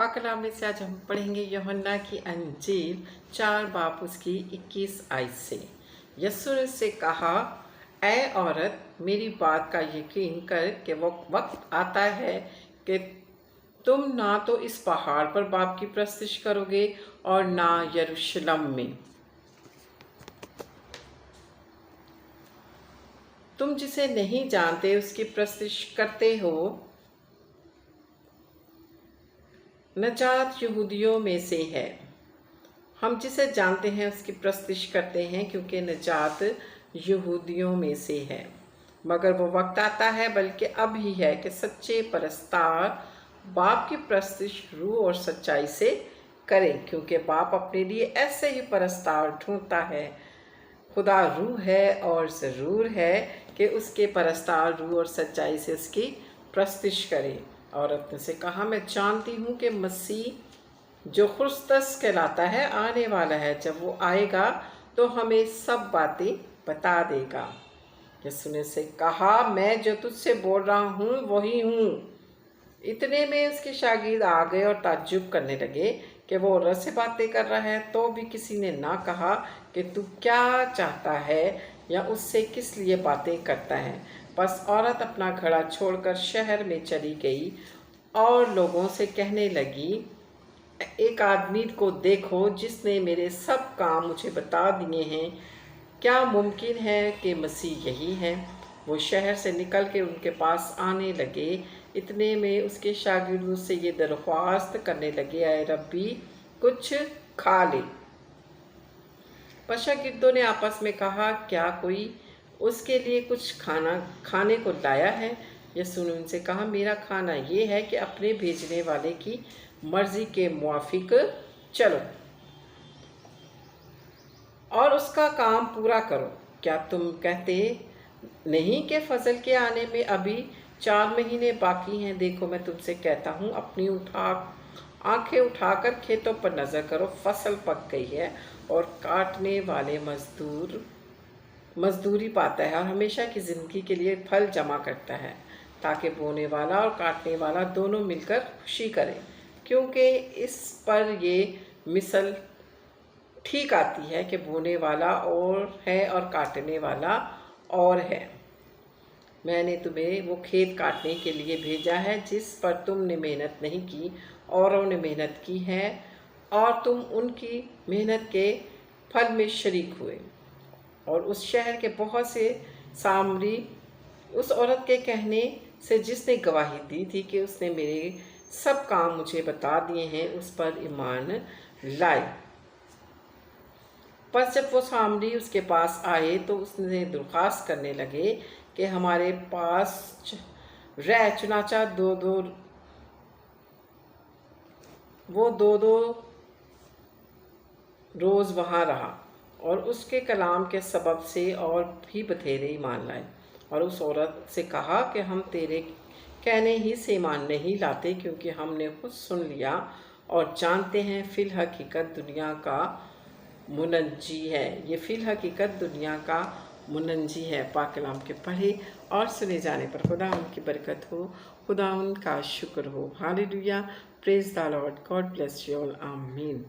पाक कलाम में से आज हम पढ़ेंगे यूहन्ना की अंजील 4 बाब उसकी 21 आयत से। यीशु ने उससे कहा, ऐ औरत, मेरी बात का यकीन कर कि वो वक्त आता है कि तुम ना तो इस पहाड़ पर बाप की प्रस्तिश करोगे और ना यरूशलेम में। तुम जिसे नहीं जानते उसकी प्रस्तिश करते हो। नजात यहूदियों में से है। हम जिसे जानते हैं उसकी प्रस्तिश करते हैं क्योंकि नजात यहूदियों में से है। मगर वो वक्त आता है, बल्कि अब ही है, कि सच्चे परस्तार बाप की प्रस्तिश रूह और सच्चाई से करें, क्योंकि बाप अपने लिए ऐसे ही परस्तार ढूंढता है। खुदा रूह है और ज़रूर है कि उसके परस्तार रूह और सच्चाई से उसकी प्रस्तिश करें। औरत ने से कहा, मैं जानती हूँ कि मसीह जो खुस्तस कहलाता है आने वाला है। जब वो आएगा तो हमें सब बातें बता देगा। यीशु ने से कहा, मैं जो तुझसे बोल रहा हूँ वही हूँ। इतने में उसके शागिर्द आ गए और ताज्जुब करने लगे कि वो औरत से बातें कर रहा है। तो भी किसी ने ना कहा कि तू क्या चाहता है या उससे किस लिए बातें करता है। बस औरत अपना घड़ा छोड़कर शहर में चली गई और लोगों से कहने लगी, एक आदमी को देखो जिसने मेरे सब काम मुझे बता दिए हैं। क्या मुमकिन है कि मसीह यही है? वो शहर से निकल के उनके पास आने लगे। इतने में उसके शागिर्द उससे ये दरख्वास्त करने लगे, आए रब्बी, कुछ खा ले। पर शागिर्दों ने आपस में कहा, क्या कोई उसके लिए कुछ खाने को लाया है? यीशु ने उनसे कहा, मेरा खाना ये है कि अपने भेजने वाले की मर्जी के मुआफिक चलो और उसका काम पूरा करो। क्या तुम कहते नहीं कि फजल के आने में अभी 4 महीने बाकी हैं? देखो, मैं तुमसे कहता हूँ, अपनी आंखें उठाकर खेतों पर नजर करो। फसल पक गई है और काटने वाले मजदूरी पाता है और हमेशा की जिंदगी के लिए फल जमा करता है, ताकि बोने वाला और काटने वाला दोनों मिलकर खुशी करें। क्योंकि इस पर ये मिसल ठीक आती है कि बोने वाला और है और काटने वाला और है। मैंने तुम्हें वो खेत काटने के लिए भेजा है जिस पर तुमने मेहनत नहीं की, औरों ने मेहनत की है, और तुम उनकी मेहनत के फल में शरीक हुए। और उस शहर के बहुत से सामरी उस औरत के कहने से जिसने गवाही दी थी कि उसने मेरे सब काम मुझे बता दिए हैं, उस पर ईमान लाए। पर जब वो सामरी उसके पास आए तो उसने दरख्वास्त करने लगे कि हमारे पास रह। चुनाचा वो दो रोज़ वहाँ रहा और उसके कलाम के सबब से और भी बथेरे ईमान लाए। और उस औरत से कहा कि हम तेरे कहने ही से ईमान नहीं लाते, क्योंकि हमने खुद सुन लिया और जानते हैं फिल हकीकत दुनिया का मुनज्जी है। ये फिल हकीकत दुनिया का मुनज्जी है। पाक कलाम के पढ़े और सुने जाने पर खुदा उनकी बरकत हो, खुदा उनका शुक्र हो। Hallelujah, praise the Lord, God bless you all, आमीन।